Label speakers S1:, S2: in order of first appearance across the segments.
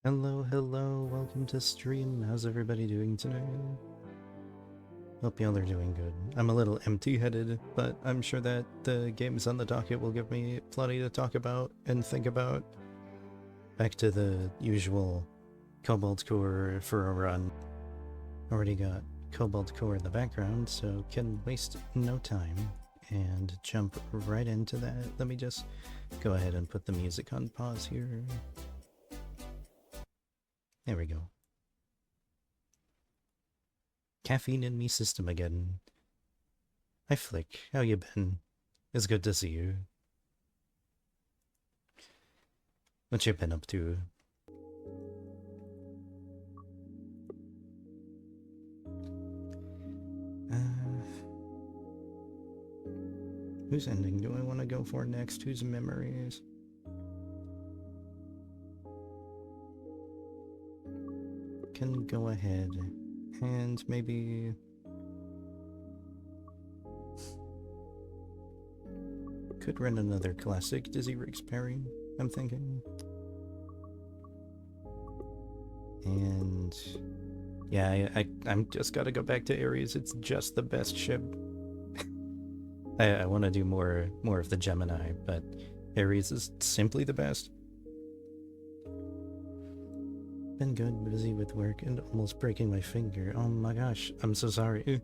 S1: Hello, hello, welcome to stream. How's everybody doing today? Hope y'all are doing good. I'm a little empty-headed, but I'm sure that the games on the docket will give me plenty to talk about and think about. Back to the usual Cobalt Core for a run. Already got Cobalt Core in the background, so can waste no time and jump right into that. Let me just go ahead and put the music on pause here. There we go. Caffeine in me system again. Hi Flick, how you been? It's good to see you. What you been up to? Whose ending do I want to go for next? Whose memories? Can go ahead and maybe... Could run another classic Dizzy Riggs pairing, I'm thinking. And... yeah, I'm just gotta go back to Ares. It's just the best ship. I want to do more of the Gemini, but Ares is simply the best. Been good, busy with work and almost breaking my finger. Oh my gosh, I'm so sorry.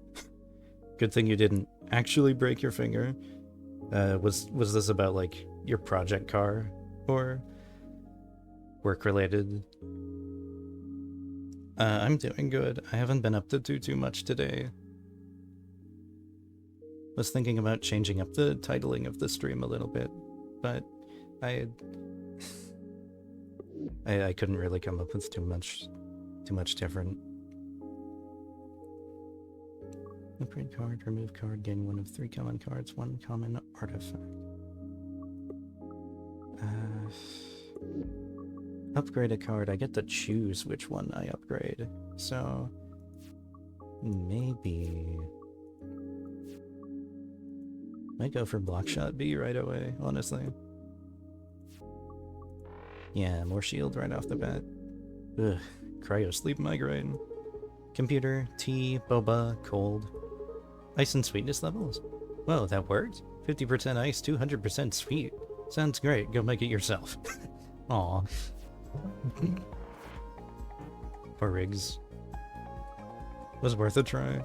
S1: Good thing you didn't actually break your finger. Was this about like your project car or work related? I'm doing good. I haven't been up to do too much today. Was thinking about changing up the titling of the stream a little bit, but I couldn't really come up with too much different. Upgrade card, remove card, gain one of 3 common cards, 1 common artifact. Upgrade a card, I get to choose which one I upgrade, so maybe might go for Blockshot B right away, honestly. Yeah, more shield right off the bat. Ugh, cryo sleep migraine. Computer, tea, boba, cold. Ice and sweetness levels? Whoa, that worked? 50% ice, 200% sweet. Sounds great, go make it yourself. Aw. Poor Riggs. Was worth a try.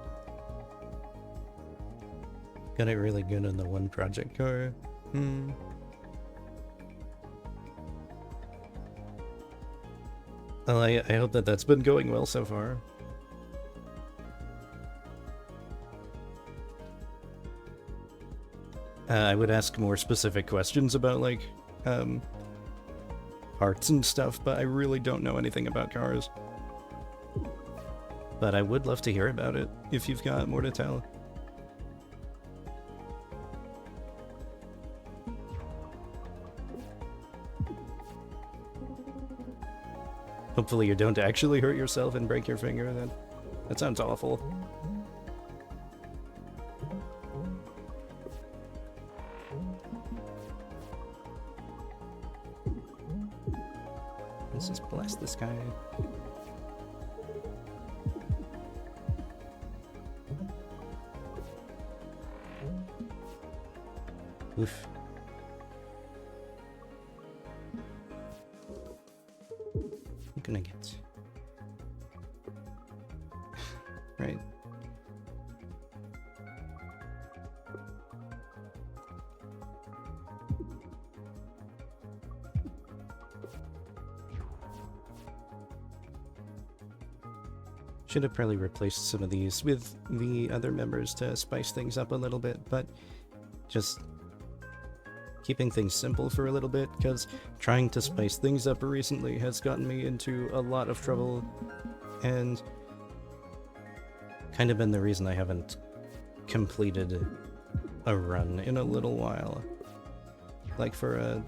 S1: Got it really good on the one project car. Well, I hope that that's been going well so far. I would ask more specific questions about, like, parts and stuff, but I really don't know anything about cars. But I would love to hear about it, if you've got more to tell. Hopefully you don't actually hurt yourself and break your finger, then. That sounds awful. Let's just blast this guy. Oof. I'm gonna get... right. Should have probably replaced some of these with the other members to spice things up a little bit, but just keeping things simple for a little bit, because trying to spice things up recently has gotten me into a lot of trouble, and kind of been the reason I haven't completed a run in a little while. Like or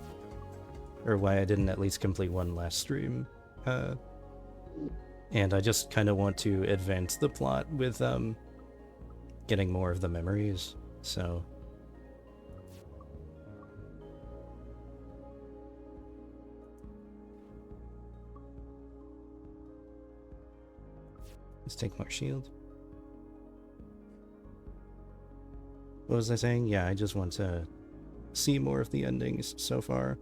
S1: why I didn't at least complete one last stream. And I just kind of want to advance the plot with getting more of the memories, so... Let's take more shield. What was I saying? Yeah, I just want to see more of the endings so far.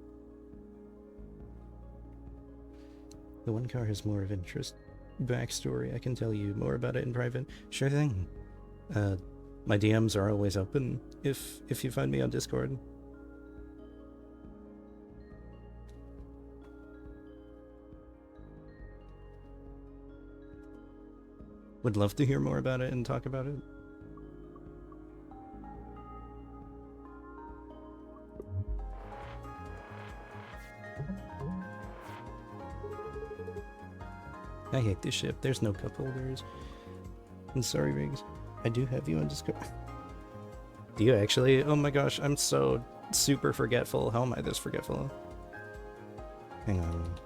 S1: The one car has more of interest. Backstory, I can tell you more about it in private. Sure thing. My DMs are always open if you find me on Discord. Would love to hear more about it and talk about it. I hate this ship. There's no cup holders. I'm sorry, Riggs. I do have you on Discord. Do you actually? Oh my gosh, I'm so super forgetful. How am I this forgetful? Hang on.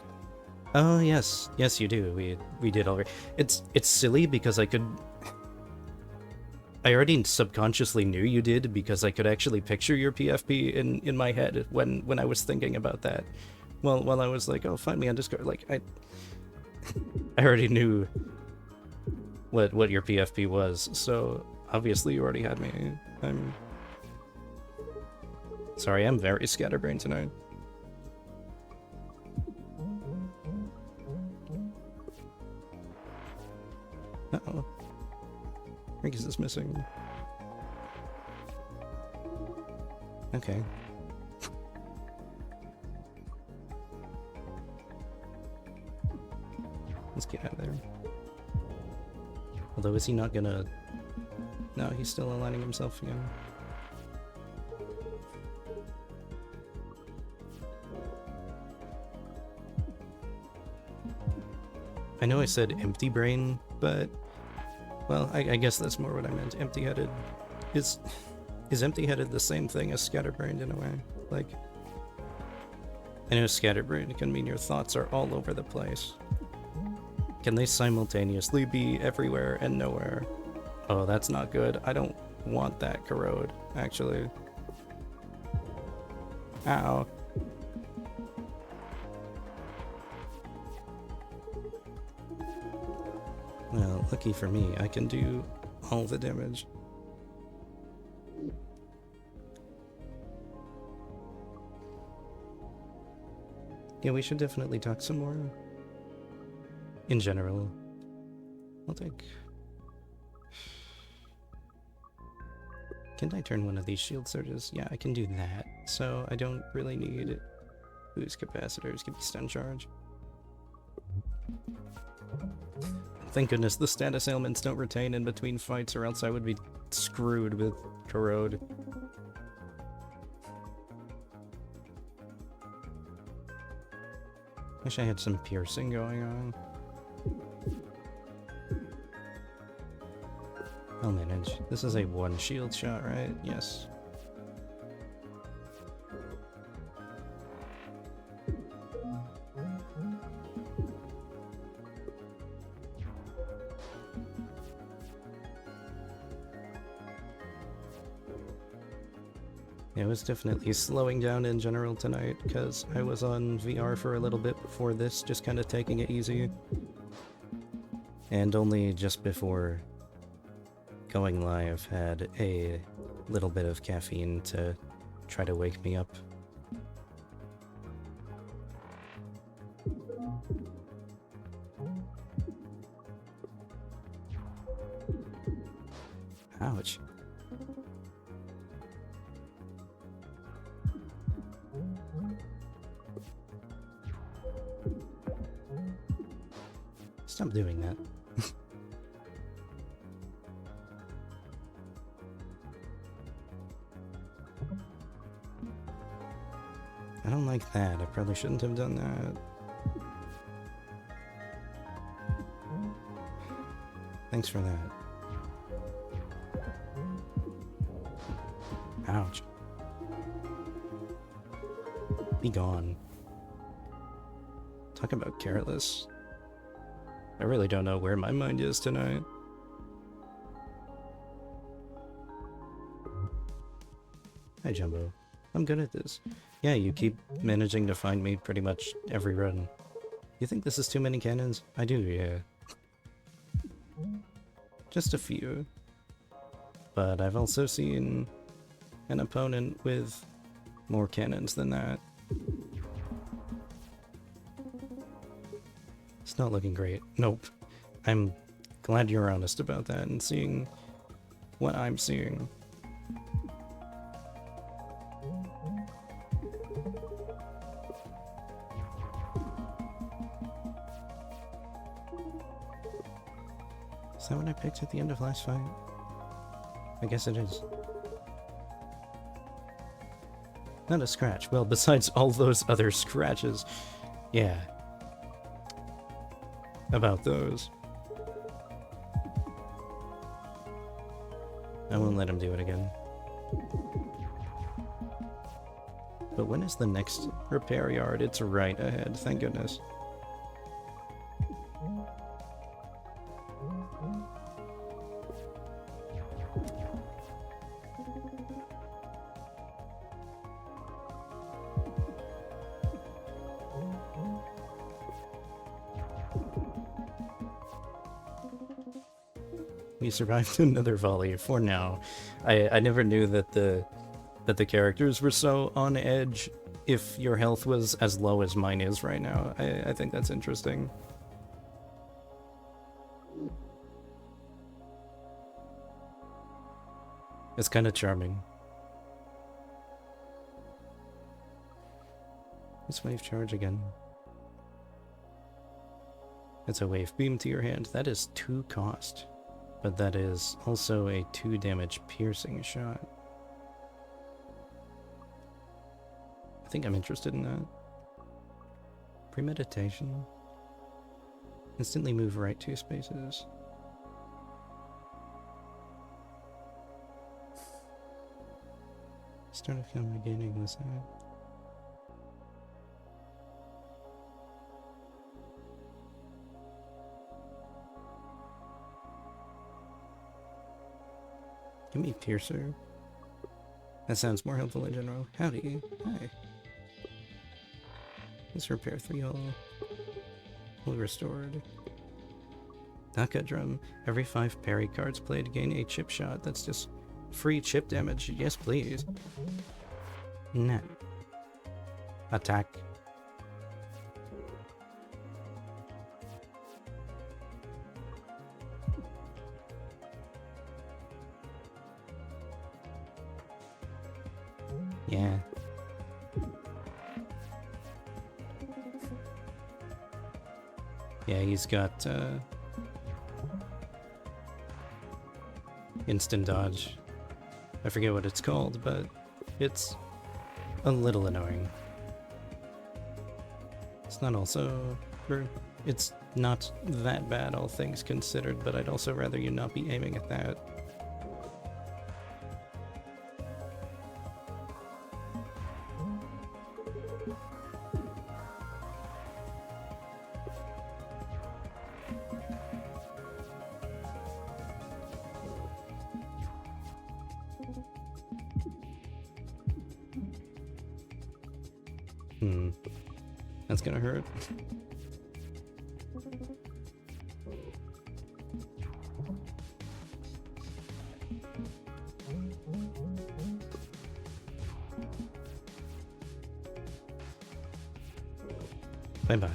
S1: Oh yes, yes you do. We did already. It's silly because I already subconsciously knew you did because I could actually picture your PFP in my head when I was thinking about that. Well, while I was like, oh, find me on Discord. Like I already knew what your PFP was, so obviously you already had me. I'm sorry, I'm very scatterbrained tonight. Uh-oh. Riggs is missing. Okay. Let's get out of there. Although, is he not gonna... No, he's still aligning himself again. I know I said empty brain, but... Well, I guess that's more what I meant. Empty-headed. Is empty-headed the same thing as scatterbrained in a way? Like... I know scatterbrained can mean your thoughts are all over the place. Can they simultaneously be everywhere and nowhere? Oh, that's not good. I don't want that corrode, actually. Ow. Well, lucky for me, I can do all the damage. Yeah, we should definitely talk some more. In general. I'll take... Can't I turn one of these shield surges? Yeah, I can do that. So I don't really need boost capacitors. Give me stun charge. Thank goodness the status ailments don't retain in between fights, or else I would be screwed with corrode. Wish I had some piercing going on. I'll manage. This is a one shield shot, right? Yes. It was definitely slowing down in general tonight, because I was on VR for a little bit before this, just kind of taking it easy. And only just before going live had a little bit of caffeine to try to wake me up. Ouch. Stop doing that. I don't like that. I probably shouldn't have done that. Thanks for that. Ouch. Be gone. Talk about careless. I really don't know where my mind is tonight. Hi, Jumbo. I'm good at this. Yeah, you keep managing to find me pretty much every run. You think this is too many cannons? I do, yeah. Just a few. But I've also seen an opponent with more cannons than that. It's not looking great. Nope. I'm glad you're honest about that and seeing what I'm seeing. Is that what I picked at the end of last fight? I guess it is. Not a scratch. Well, besides all those other scratches. Yeah. About those. I won't let him do it again. But when is the next repair yard? It's right ahead, thank goodness. We survived another volley for now. I never knew that the characters were so on edge if your health was as low as mine is right now. I think that's interesting. It's kind of charming. Let's wave charge again. It's a wave beam to your hand. That is 2 cost. But that is also a 2 damage piercing shot. I think I'm interested in that. Premeditation. Instantly move right 2 spaces. Start of camera gaining this side. Give me Piercer. That sounds more helpful in general. Howdy. Hi. Let's repair 3 all. Full restored. Knockout drum. Every 5 parry cards played gain a chip shot. That's just free chip damage. Yes, please. Nah. Attack. Yeah. Yeah, he's got instant dodge. I forget what it's called, but it's a little annoying. It's not also... It's not that bad, all things considered, but I'd also rather you not be aiming at that. That's gonna hurt. Bye-bye.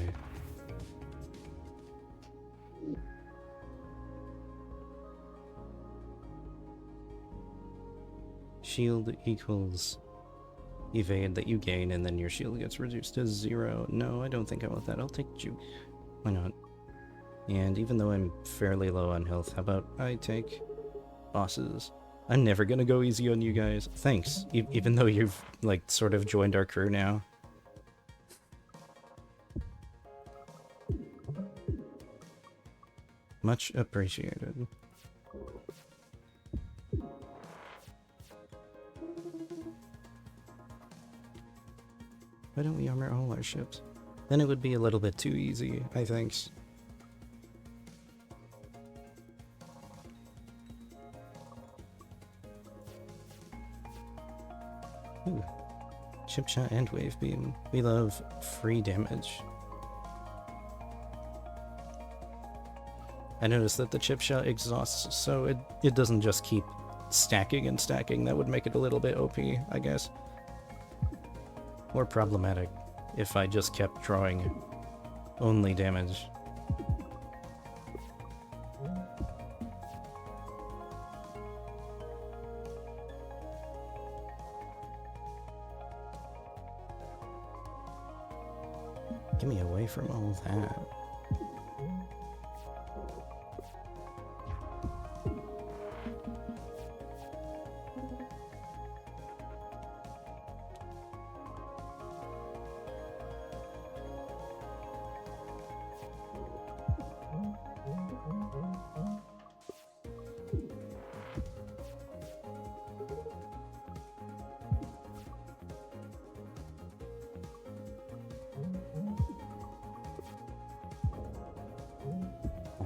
S1: Shield equals evade that you gain, and then your shield gets reduced to 0. No, I don't think I want that. I'll take juke. Why not? And even though I'm fairly low on health, how about I take bosses? I'm never gonna go easy on you guys. Thanks. Even though you've, like, sort of joined our crew now. Much appreciated. Why don't we armor all our ships? Then it would be a little bit too easy, I think. Ooh. Chip shot and wave beam. We love free damage. I noticed that the chip shot exhausts, so it doesn't just keep stacking and stacking. That would make it a little bit OP, I guess. Or problematic if I just kept drawing only damage. Get me away from all that.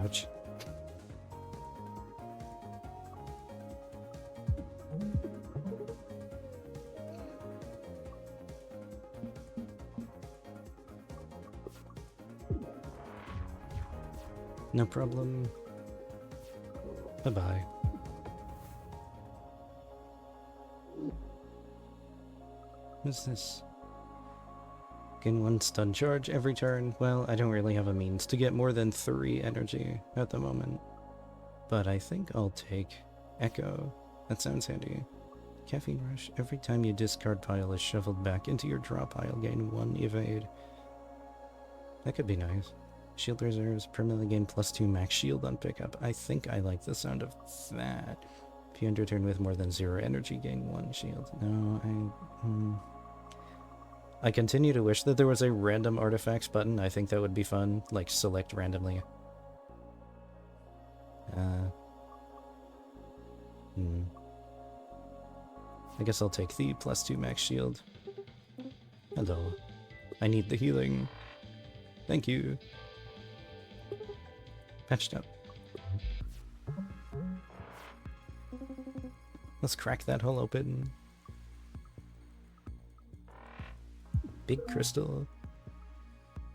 S1: Ouch. No problem. Bye-bye. What's this? Gain 1 stun charge every turn. Well, I don't really have a means to get more than 3 energy at the moment. But I think I'll take Echo. That sounds handy. Caffeine Rush. Every time you discard pile is shoveled back into your draw pile, gain 1 evade. That could be nice. Shield reserves, permanently gain +2 max shield on pickup. I think I like the sound of that. If you end your turn with more than 0 energy, gain 1 shield. No, I continue to wish that there was a random artifacts button. I think that would be fun. Like, select randomly. I guess I'll take the +2 max shield. Hello. I need the healing. Thank you. Patched up. Let's crack that hole open. Big crystal.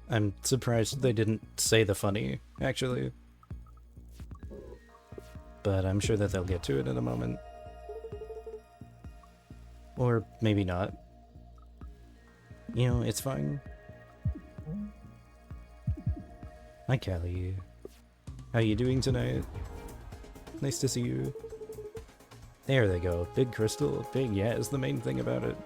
S1: I'm surprised they didn't say the funny, actually. But I'm sure that they'll get to it in a moment. Or maybe not. You know, it's fine. Hi, Callie. How you doing tonight? Nice to see you. There they go. Big crystal. Big, yeah, is the main thing about it.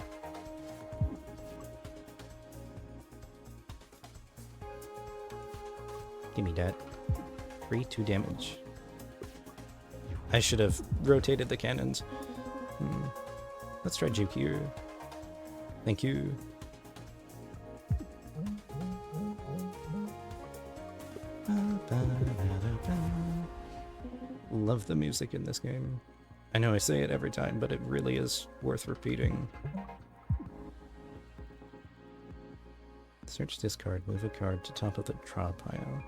S1: Give me that. 3/2 damage. I should have rotated the cannons. Let's try Juke here. Thank you. Love the music in this game. I know I say it every time, but it really is worth repeating. Search discard, move a card to top of the draw pile.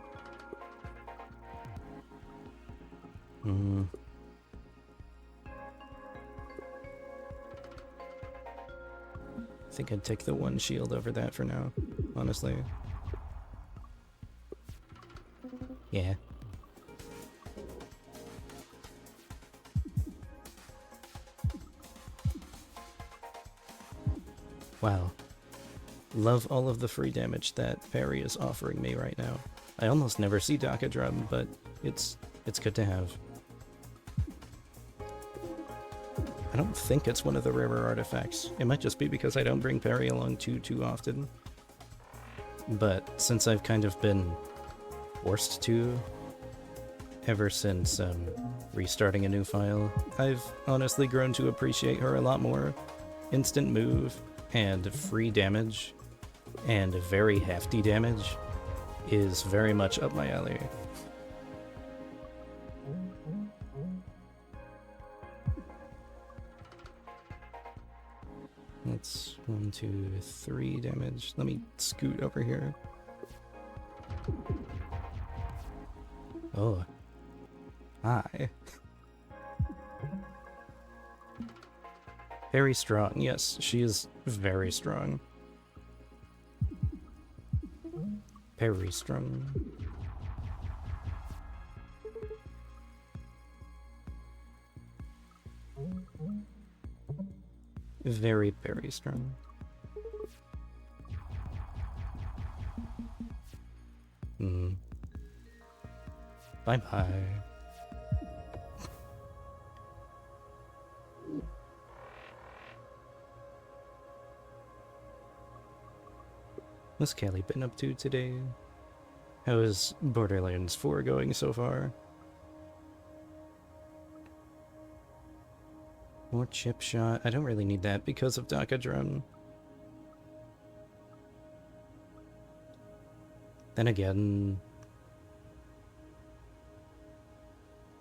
S1: I think I'd take the 1 shield over that for now, honestly. Yeah. Wow. Love all of the free damage that parry is offering me right now. I almost never see Daka Drum, but it's good to have. I don't think it's one of the rarer artifacts. It might just be because I don't bring parry along too often. But since I've kind of been forced to ever since restarting a new file, I've honestly grown to appreciate her a lot more. Instant move and free damage and very hefty damage is very much up my alley. That's 1, 2, 3 damage. Let me scoot over here. Oh. Hi. Very strong. Yes, she is very strong. Very strong. Very, very strong. Bye-bye. What's Callie been up to today? How is Borderlands 4 going so far? More chip shot. I don't really need that because of Daka Drum. Then again,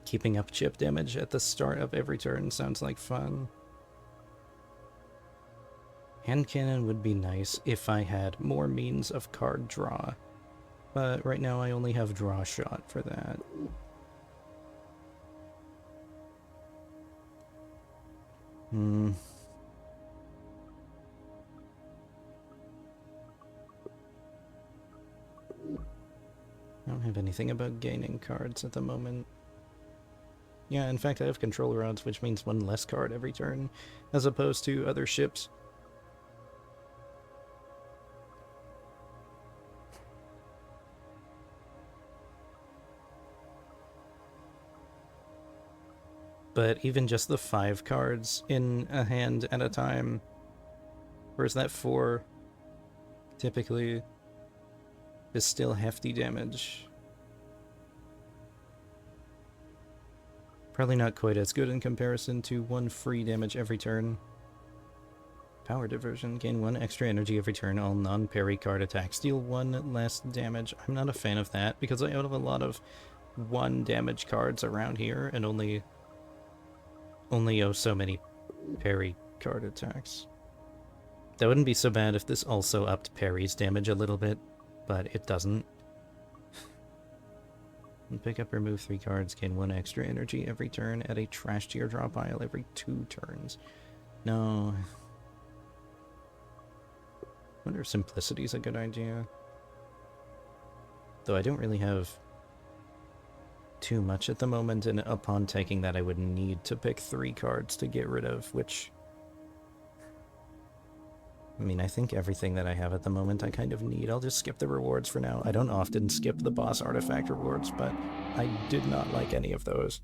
S1: keeping up chip damage at the start of every turn sounds like fun. Hand cannon would be nice if I had more means of card draw, but right now I only have draw shot for that. I don't have anything about gaining cards at the moment. Yeah, in fact I have control rods, which means one less card every turn, as opposed to other ships. But even just the 5 cards in a hand at a time, or is that 4, typically, is still hefty damage. Probably not quite as good in comparison to 1 free damage every turn. Power diversion, gain 1 extra energy every turn, all non-parry card attacks deal 1 less damage. I'm not a fan of that, because I have a lot of 1 damage cards around here, and only so many parry card attacks. That wouldn't be so bad if this also upped parry's damage a little bit, but it doesn't. And pick up or remove 3 cards, gain 1 extra energy every turn, add a trash to your draw pile every 2 turns. No. Wonder if simplicity is a good idea. Though I don't really have too much at the moment, and upon taking that I would need to pick 3 cards to get rid of, which... I mean, I think everything that I have at the moment I kind of need. I'll just skip the rewards for now. I don't often skip the boss artifact rewards, but I did not like any of those.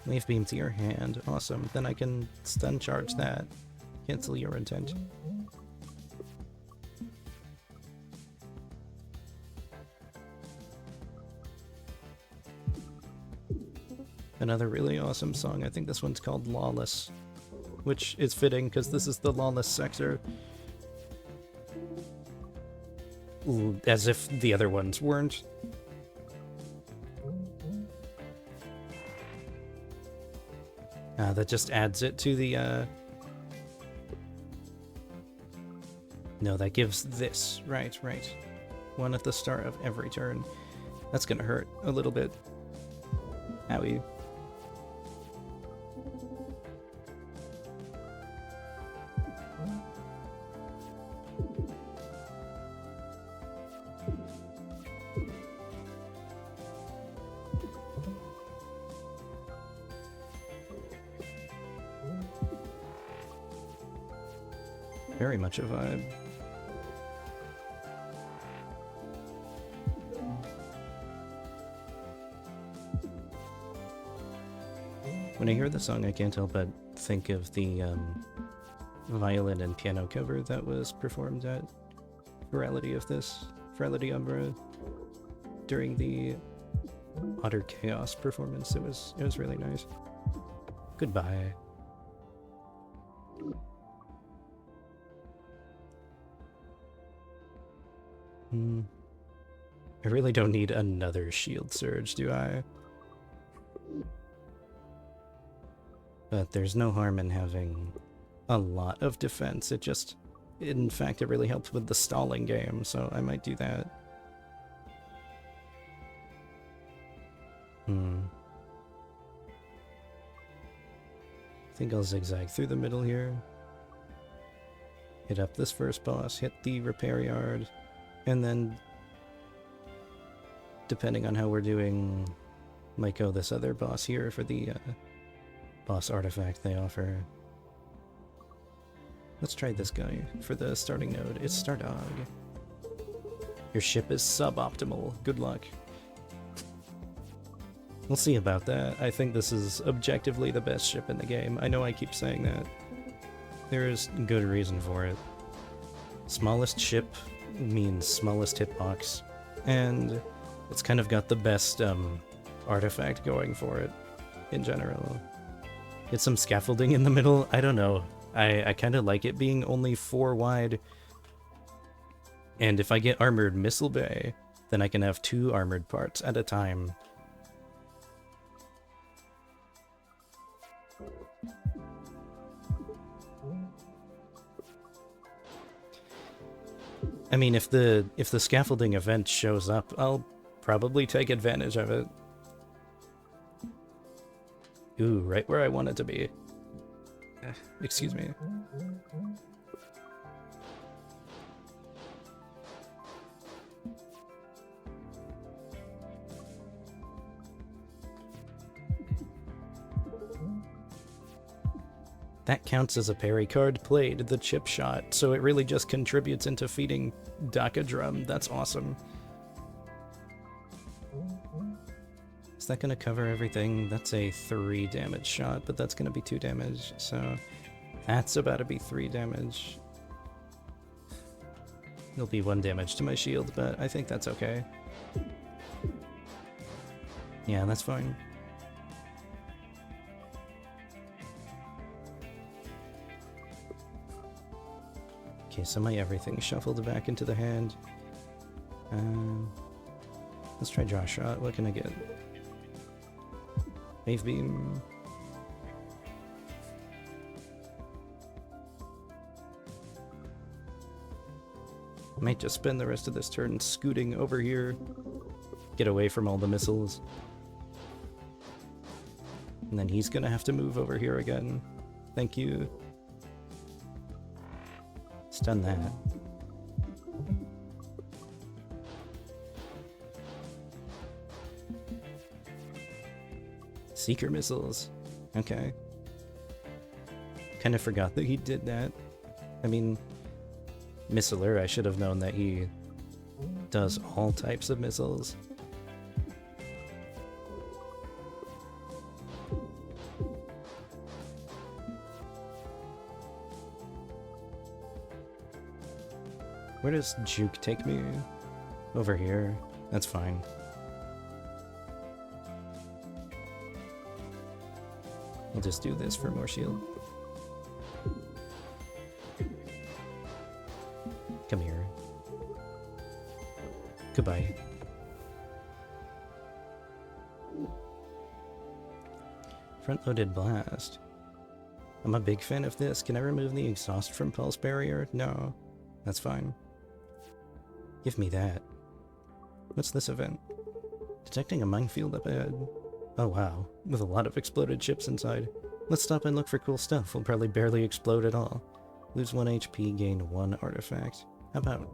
S1: Leaf beam to your hand. Awesome. Then I can stun charge that. Cancel your intent. Another really awesome song. I think this one's called Lawless, which is fitting because this is the lawless sector. Ooh, as if the other ones weren't. That just adds it to the, No, that gives this. Right. 1 at the start of every turn. That's gonna hurt a little bit. Owie. Very much a vibe. When I hear the song, I can't help but think of the violin and piano cover that was performed at Virality Umbra during the Utter Chaos performance. It was really nice. Goodbye. I really don't need another shield surge, do I? But there's no harm in having a lot of defense. In fact, it really helps with the stalling game, so I might do that. think I'll zigzag through the middle here. Hit up this first boss, hit the repair yard, and then, depending on how we're doing, might go this other boss here for the boss artifact they offer. Let's try this guy for the starting node. It's Stardog. Your ship is suboptimal. Good luck. We'll see about that. I think this is objectively the best ship in the game. I know I keep saying that. There's good reason for it. Smallest ship means smallest hitbox, and it's kind of got the best artifact going for it in general. Get some scaffolding in the middle? I don't know. I kind of like it being only 4 wide. And if I get armored missile bay, then I can have 2 armored parts at a time. I mean, if the scaffolding event shows up, I'll probably take advantage of it. Ooh, right where I want it to be. Excuse me. That counts as a parry card played, the chip shot, so it really just contributes into feeding Daka Drum. That's awesome. Is that going to cover everything? That's a 3 damage shot, but that's going to be 2 damage, so that's about to be 3 damage. It'll be 1 damage to my shield, but I think that's okay. Yeah, that's fine. Okay, so my everything shuffled back into the hand. Let's try draw shot. What can I get? Wave beam. Might just spend the rest of this turn scooting over here. Get away from all the missiles. And then he's gonna have to move over here again. Thank you. Stun that. Seeker missiles. Okay. Kind of forgot that he did that. I mean, Missiler, I should have known that he does all types of missiles. Where does Juke take me? Over here. That's fine. I'll just do this for more shield. Come here. Goodbye. Front-loaded blast. I'm a big fan of this. Can I remove the exhaust from pulse barrier? No. That's fine. Give me that. What's this event? Detecting a minefield up ahead. Oh wow, with a lot of exploded chips inside. Let's stop and look for cool stuff. We'll probably barely explode at all. Lose 1 HP, gain 1 artifact. How about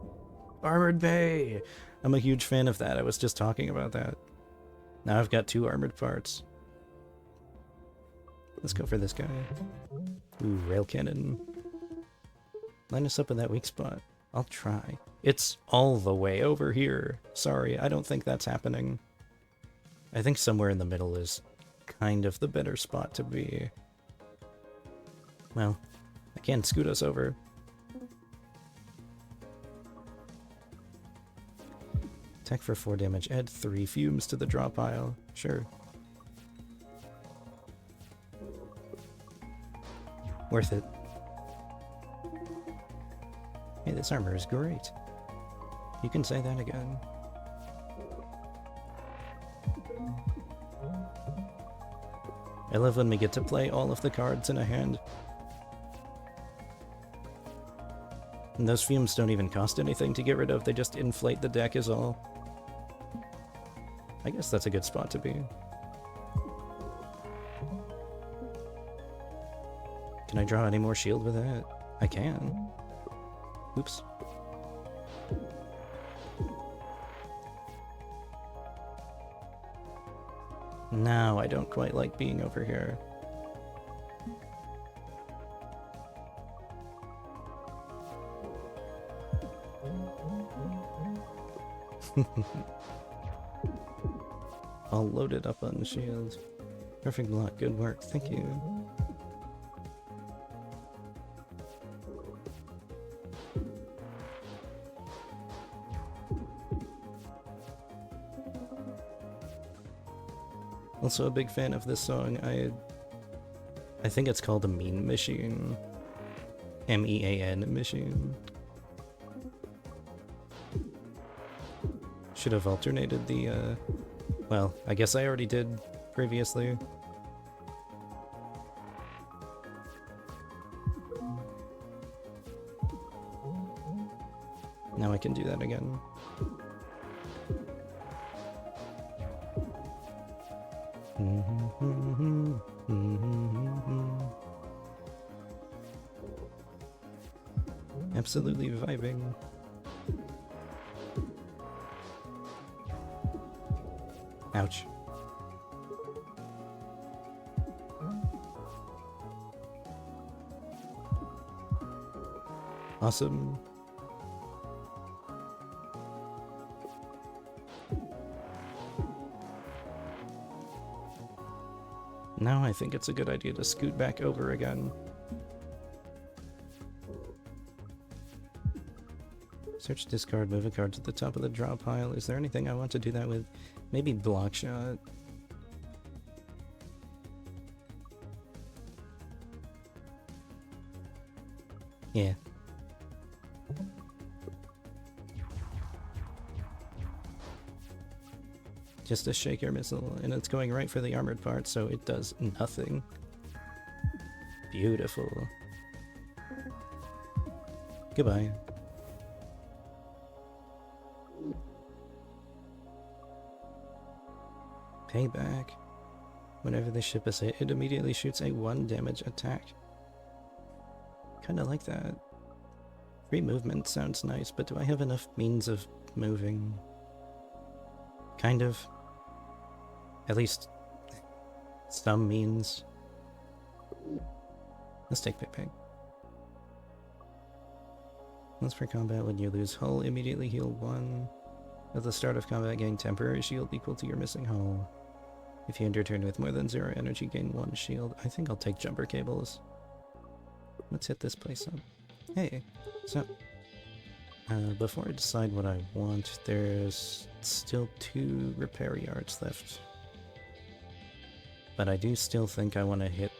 S1: Armored Bay? I'm a huge fan of that. I was just talking about that. Now I've got 2 armored parts. Let's go for this guy. Ooh, rail cannon. Line us up in that weak spot. I'll try. It's all the way over here. Sorry, I don't think that's happening. I think somewhere in the middle is kind of the better spot to be. Well, I can't scoot us over. Attack for 4 damage. Add 3 fumes to the draw pile. Sure. Worth it. Hey, this armor is great. You can say that again. I love when we get to play all of the cards in a hand. And those fumes don't even cost anything to get rid of, they just inflate the deck is all. I guess that's a good spot to be. Can I draw any more shield with that? I can. Oops. Now I don't quite like being over here. All loaded up on shields. Perfect block, good work, thank you. Also a big fan of this song. I think it's called a Mean Machine. M-E-A-N Machine. Should have alternated the, well, I guess I already did previously. Now I can do that again. Absolutely vibing. Ouch. Awesome. Now I think it's a good idea to scoot back over again. Search, discard, move a card to the top of the draw pile. Is there anything I want to do that with? Maybe block shot. Yeah. Just a shaker missile, and it's going right for the armored part, so it does nothing. Beautiful. Goodbye. Payback. Whenever the ship is hit, it immediately shoots a 1 damage attack. Kinda like that. Free movement sounds nice, but do I have enough means of moving? Kind of. At least some means. Let's take Payback. Once per combat, when you lose hull, immediately heal 1. At the start of combat, gain temporary shield equal to your missing hull. If you end your turn with more than 0 energy, gain 1 shield. I think I'll take jumper cables. Let's hit this place up. Hey, so before I decide what I want, there's still 2 repair yards left. But I do still think I want to hit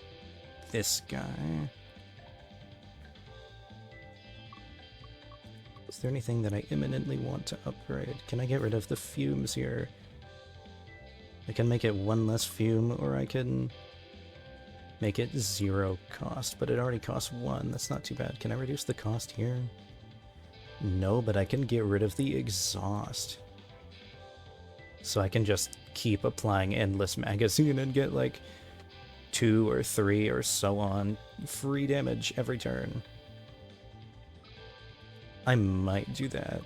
S1: this guy. Is there anything that I imminently want to upgrade? Can I get rid of the fumes here? I can make it 1 less fume, or I can make it 0 cost, but it already costs 1. That's not too bad. Can I reduce the cost here? No, but I can get rid of the exhaust. So I can just keep applying endless magazine and get like 2 or 3 or so on free damage every turn. I might do that.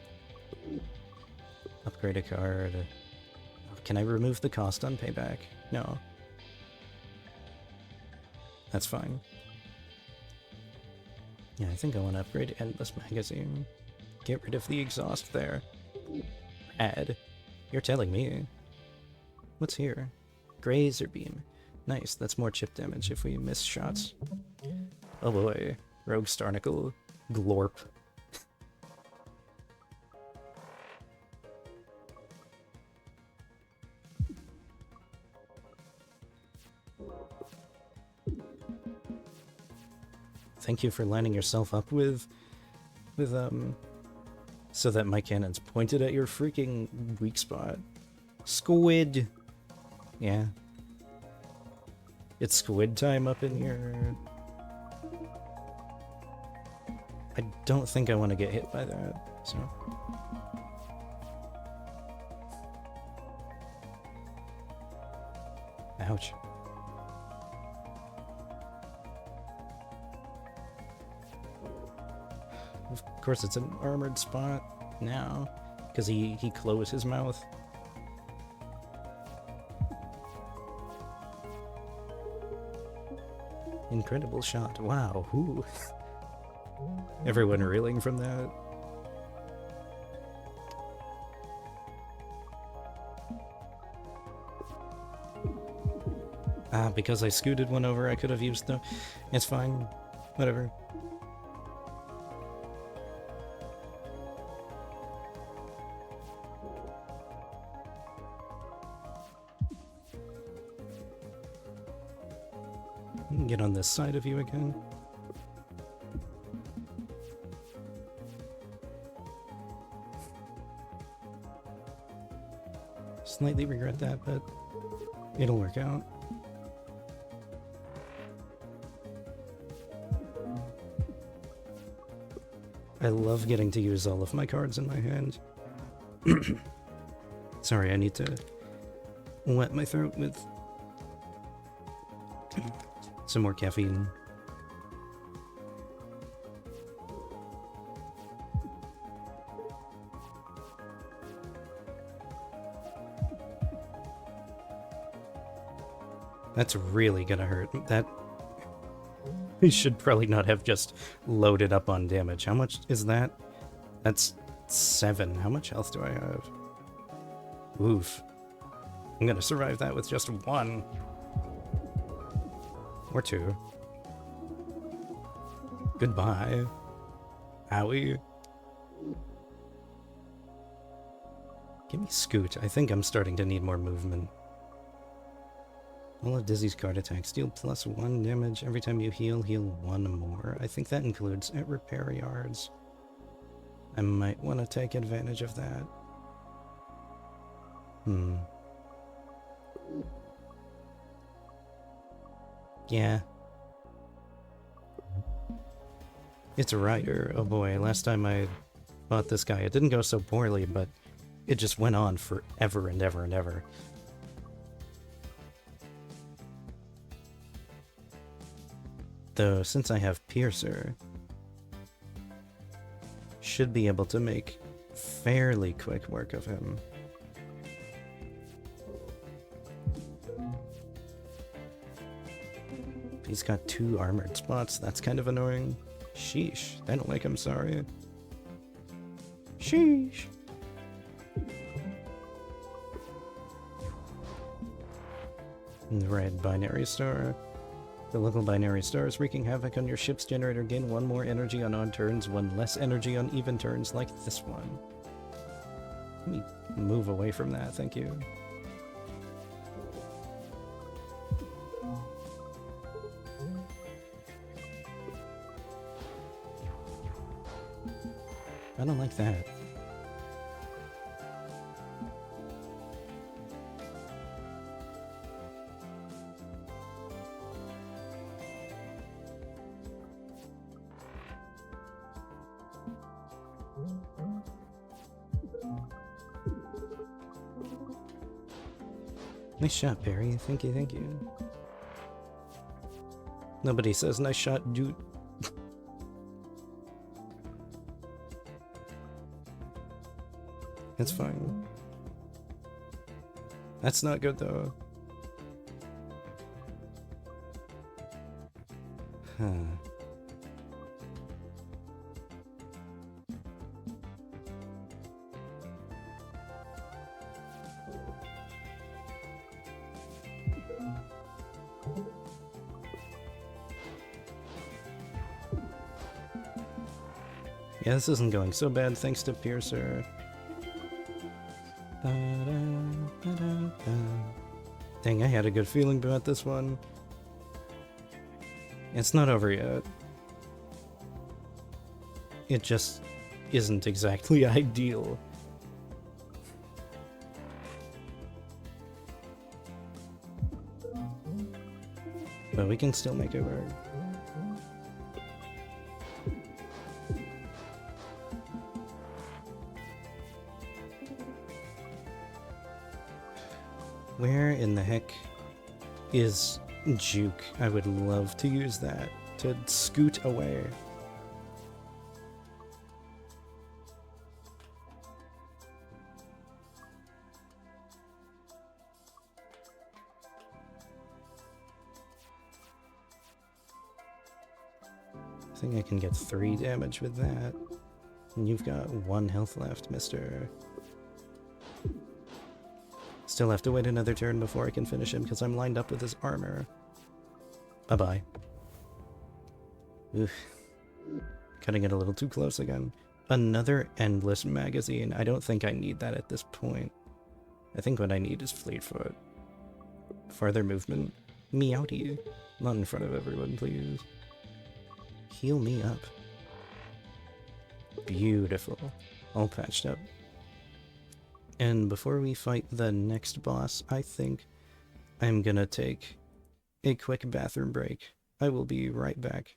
S1: Upgrade a card. Can I remove the cost on Payback? No. That's fine. Yeah, I think I want to upgrade Endless Magazine. Get rid of the exhaust there. Add. You're telling me. What's here? Grazer Beam. Nice, that's more chip damage if we miss shots. Oh boy. Rogue Starnicle. Glorp. Thank you for lining yourself up with so that my cannon's pointed at your freaking weak spot. Squid! Yeah. It's squid time up in here. I don't think I want to get hit by that, so... Ouch. course it's an armored spot now, because he closed his mouth. Incredible shot. Wow. Ooh. Everyone reeling from that. Ah, because I scooted one over, I could have used the... It's fine. Whatever. Get on this side of you again. Slightly regret that, but it'll work out. I love getting to use all of my cards in my hand. Sorry, I need to wet my throat with some more caffeine. That's really gonna hurt. That... We should probably not have just loaded up on damage. How much is that? That's 7. How much health do I have? Oof. I'm gonna survive that with just 1. Or 2. Goodbye. Owie. Give me Scoot. I think I'm starting to need more movement. All of Dizzy's card attacks deal +1 damage. Every time you heal, heal 1 more. I think that includes at repair yards. I might want to take advantage of that. Yeah. It's a Rider. Oh boy, last time I fought this guy, it didn't go so poorly, but it just went on forever and ever and ever. Though, since I have Piercer, should be able to make fairly quick work of him. He's got 2 armored spots, that's kind of annoying. Sheesh, I don't like him, sorry. Sheesh. The red binary star. The local binary stars wreaking havoc on your ship's generator. Gain 1 more energy on odd turns, 1 less energy on even turns, like this one. Let me move away from that, thank you. I don't like that. Nice shot, Perry. Thank you, thank you. Nobody says nice shot, dude. It's fine. That's not good, though. Huh. Yeah, this isn't going so bad thanks to Piercer. Dang, I had a good feeling about this one. It's not over yet. It just isn't exactly ideal. But we can still make it work. Where in the heck is Juke? I would love to use that to scoot away. I think I can get 3 damage with that. And you've got 1 health left, mister. Still have to wait another turn before I can finish him because I'm lined up with his armor. Bye-bye. Oof. Cutting it a little too close again. Another endless magazine. I don't think I need that at this point. I think what I need is Fleetfoot. Farther movement. Meowty. Not in front of everyone, please. Heal me up. Beautiful. All patched up. And before we fight the next boss, I think I'm gonna take a quick bathroom break. I will be right back.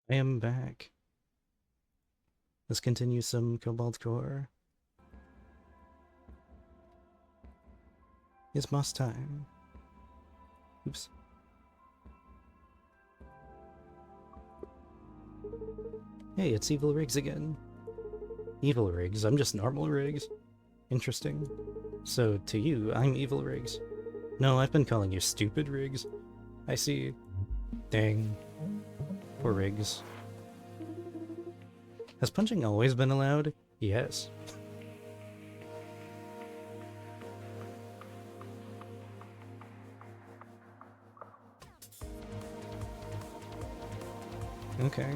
S1: I am back. Let's continue some Cobalt Core. It's boss time. Oops. Hey, it's Evil Riggs again. Evil Riggs? I'm just normal Riggs. Interesting. So, to you, I'm Evil Riggs. No, I've been calling you Stupid Riggs. I see. Dang. Poor Riggs. Has punching always been allowed? Yes. Okay.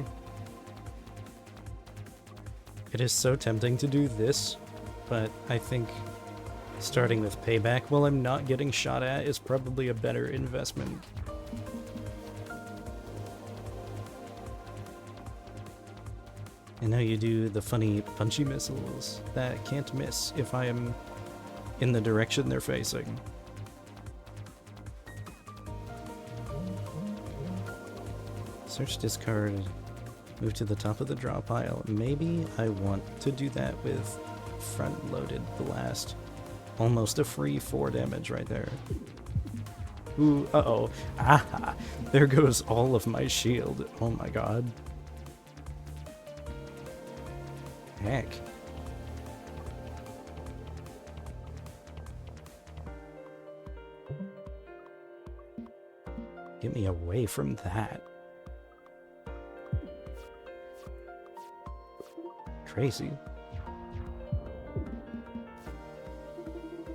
S1: It is so tempting to do this, but I think starting with payback while I'm not getting shot at is probably a better investment. And now you do the funny punchy missiles that can't miss if I am in the direction they're facing. Search, discard, move to the top of the draw pile. Maybe I want to do that with front-loaded blast. Almost a free 4 damage right there. Ooh, uh-oh. Ah, there goes all of my shield. Oh my god. Heck. Get me away from that. Crazy.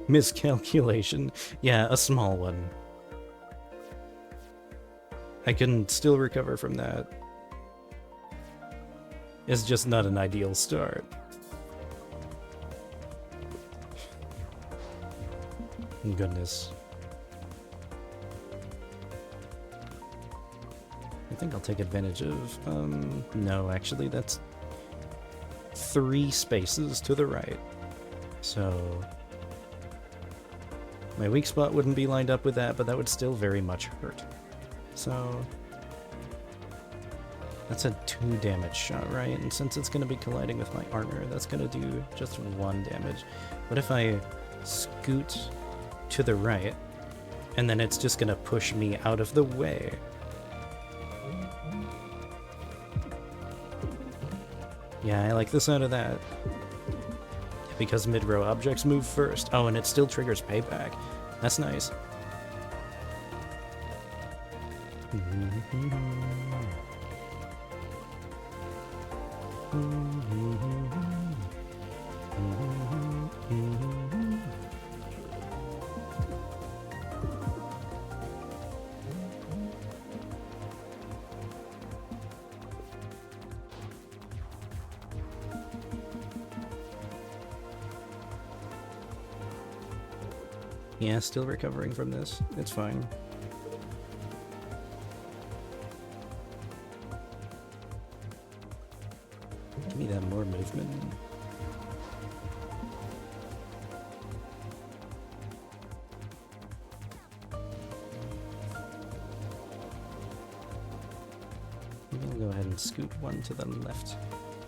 S1: Miscalculation. Yeah, a small one. I can still recover from that. It's just not an ideal start. Goodness. I think I'll take advantage of, no, actually, that's 3 spaces to the right. So my weak spot wouldn't be lined up with that, but that would still very much hurt. So that's a 2 damage shot, right? And since it's going to be colliding with my armor, that's going to do just 1 damage. What if I scoot to the right, and then it's just going to push me out of the way? Yeah, I like the sound of that. Because mid-row objects move first. Oh, and it still triggers payback. That's nice. Yeah, still recovering from this. It's fine. Give me that more movement. Maybe I'll go ahead and scoot 1 to the left.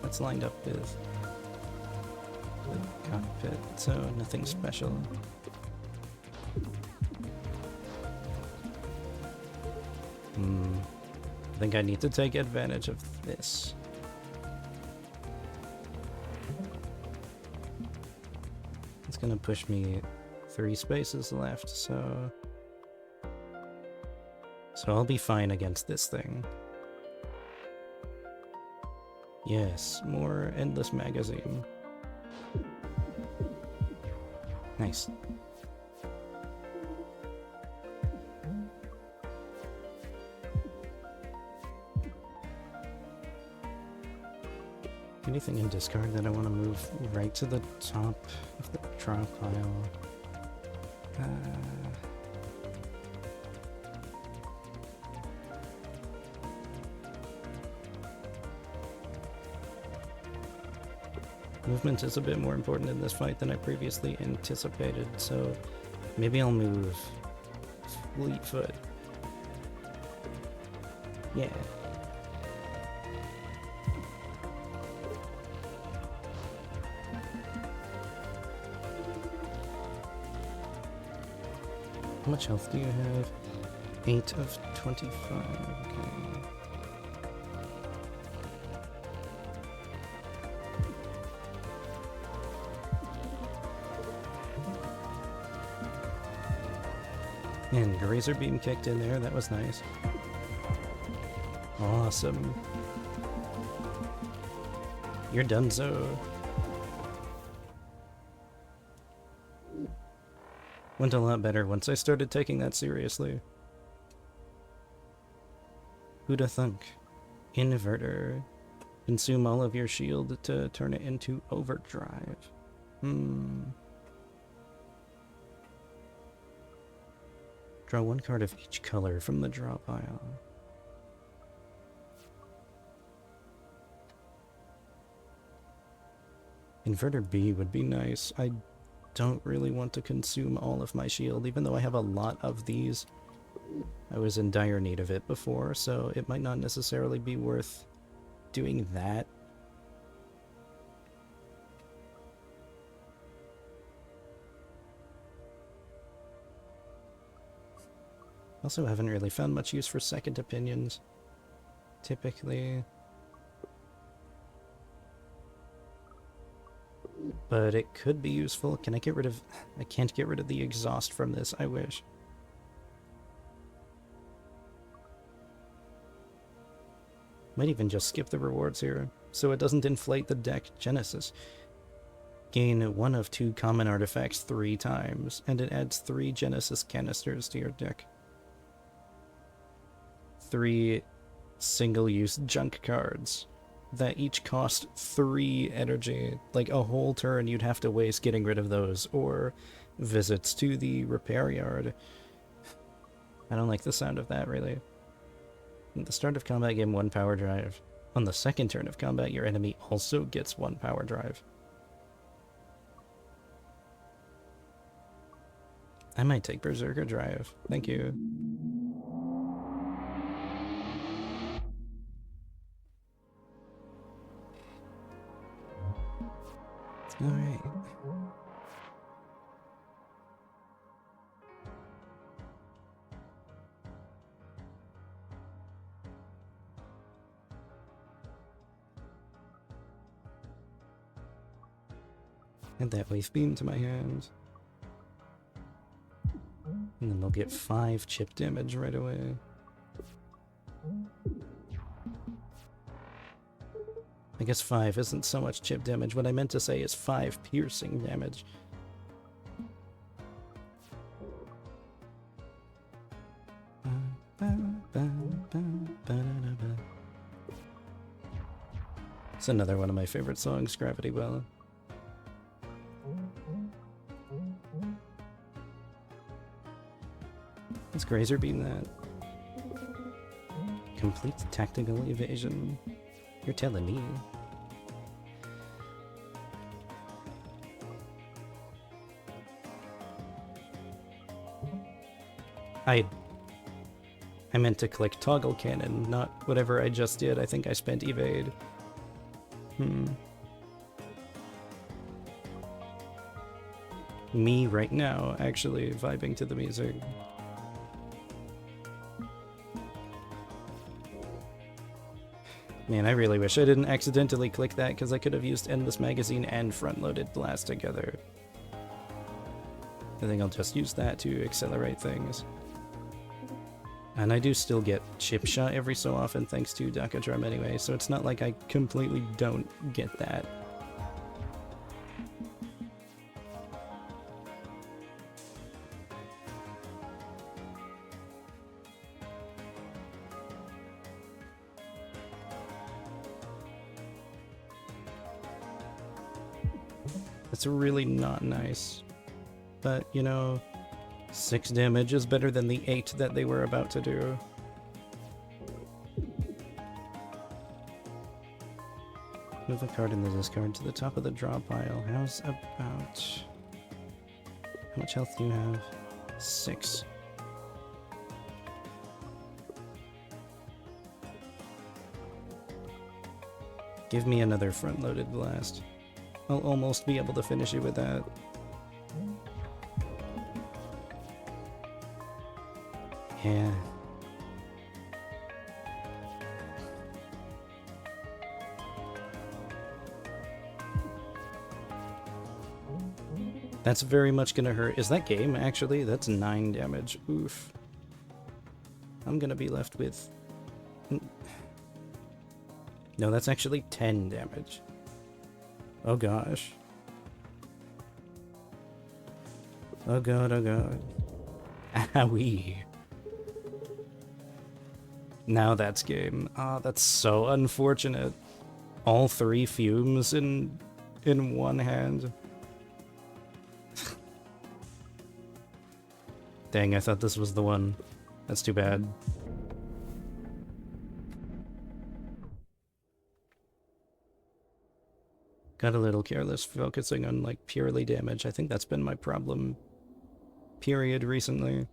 S1: That's lined up with the cockpit, so nothing special. I think I need to take advantage of this. It's gonna push me 3 spaces left, so I'll be fine against this thing. Yes, more endless magazine. Nice. Anything in discard that I want to move right to the top of the draw pile? Movement is a bit more important in this fight than I previously anticipated, so maybe I'll move Fleetfoot. Yeah. How much health do you have? 8 of 25. Okay. And Razor Beam kicked in there, that was nice. Awesome. You're donezo. Went a lot better once I started taking that seriously. Who'da thunk? Inverter. Consume all of your shield to turn it into overdrive. Draw one card of each color from the draw pile. Inverter B would be nice. I don't really want to consume all of my shield, even though I have a lot of these. I was in dire need of it before, so it might not necessarily be worth doing that. Also haven't really found much use for second opinions, typically. But it could be useful. Can I get rid of... I can't get rid of the exhaust from this, I wish. Might even just skip the rewards here, so it doesn't inflate the deck. Genesis. Gain 1 of 2 common artifacts 3 times, and it adds 3 Genesis canisters to your deck. 3 single-use junk cards that each cost 3 energy. Like a whole turn you'd have to waste getting rid of those, or visits to the repair yard. I don't like the sound of that, really. At the start of combat, gain 1 power drive. On the second turn of combat, your enemy also gets 1 power drive. I might take Berserker Drive. Thank you. Alright. Add that wave beam to my hand. And then they'll get 5 chip damage right away. I guess 5 isn't so much chip damage. What I meant to say is 5 piercing damage. It's another one of my favorite songs, Gravity Well. Let's Grazer Beam that. Complete tactical evasion. You're telling me. I meant to click toggle cannon, not whatever I just did. I think I spent evade. Me right now, actually vibing to the music. Man, I really wish I didn't accidentally click that, because I could have used Endless Magazine and Front-Loaded Blast together. I think I'll just use that to accelerate things. And I do still get chip shot every so often thanks to Daka Drum anyway, so it's not like I completely don't get that. It's really not nice. But, you know, 6 damage is better than the 8 that they were about to do. Move a card in the discard to the top of the draw pile. How's about... How much health do you have? 6. Give me another front-loaded blast. I'll almost be able to finish you with that. Yeah. That's very much gonna hurt. Is that game, actually? That's 9 damage. Oof. I'm gonna be left with... No, that's actually 10 damage. Oh gosh. Oh god, oh god. Owie. Now that's game. Ah, that's so unfortunate. All 3 fumes in one hand. Dang, I thought this was the one. That's too bad. Got a little careless focusing on, like, purely damage. I think that's been my problem, period, recently.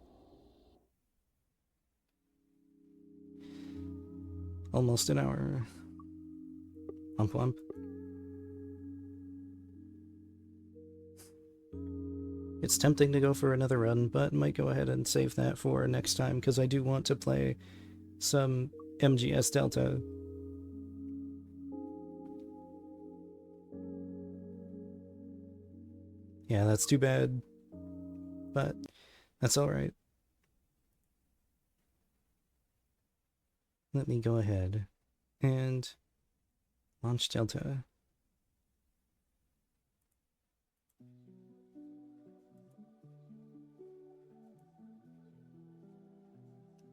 S1: Almost an hour. Womp womp. It's tempting to go for another run, but might go ahead and save that for next time, because I do want to play some MGS Delta. Yeah, that's too bad, but that's alright. Let me go ahead and launch Delta.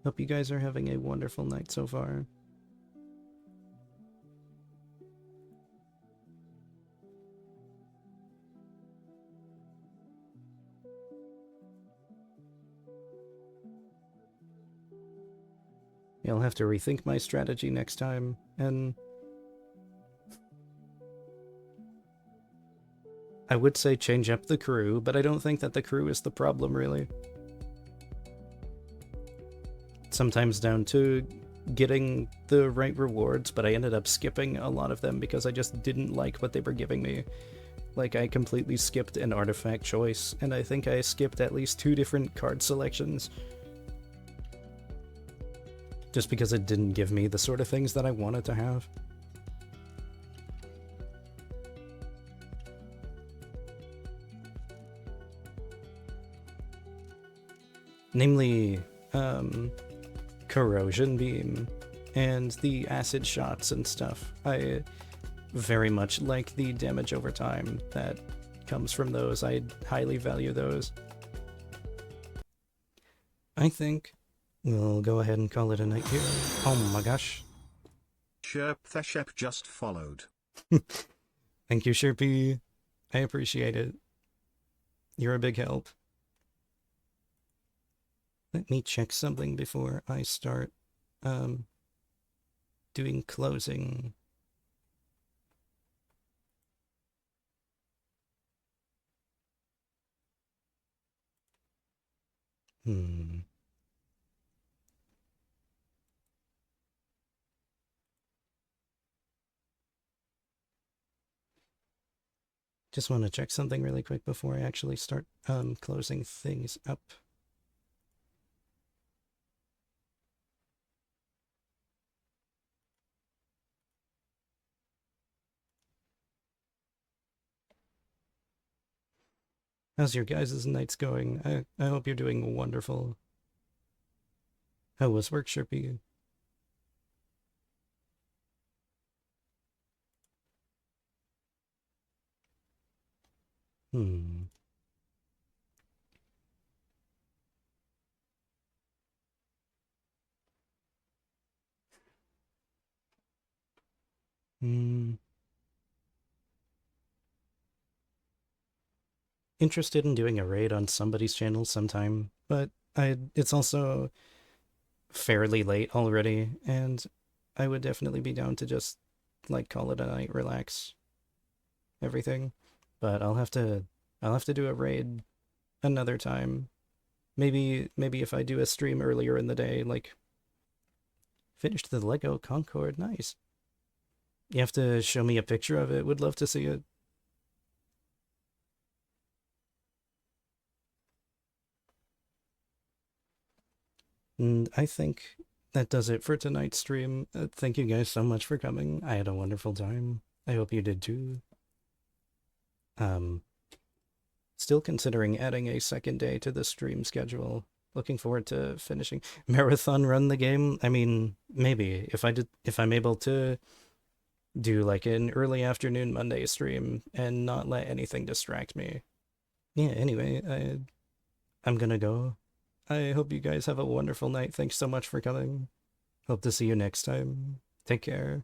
S1: Hope you guys are having a wonderful night so far. I'll have to rethink my strategy next time, and I would say change up the crew, but I don't think that the crew is the problem, really. Sometimes down to getting the right rewards, but I ended up skipping a lot of them because I just didn't like what they were giving me. Like, I completely skipped an artifact choice, and I think I skipped at least 2 different card selections. Just because it didn't give me the sort of things that I wanted to have. Namely, corrosion beam and the acid shots and stuff. I very much like the damage over time that comes from those. I highly value those. I think we'll go ahead and call it a night here. Oh my gosh.
S2: Sherp the Shep just followed.
S1: Thank you, Sherpy. I appreciate it. You're a big help. Let me check something before I start doing closing. Just want to check something really quick before I actually start closing things up. How's your guys' nights going? I hope you're doing wonderful. How was work, Sherpy? Hmm. Interested in doing a raid on somebody's channel sometime, but it's also fairly late already, and I would definitely be down to just, like, call it a night, relax, everything. But I'll have to do a raid another time. Maybe if I do a stream earlier in the day, like, finished the Lego Concorde, nice. You have to show me a picture of it, would love to see it. And I think that does it for tonight's stream. Thank you guys so much for coming. I had a wonderful time. I hope you did too. Um, Still considering adding a second day to the stream schedule. Looking forward to finishing marathon run the game. I mean, maybe if I'm able to do like an early afternoon Monday stream and not let anything distract me. Yeah, anyway, I'm gonna go. I hope you guys have a wonderful night. Thanks so much for coming. Hope to see you next time. Take care.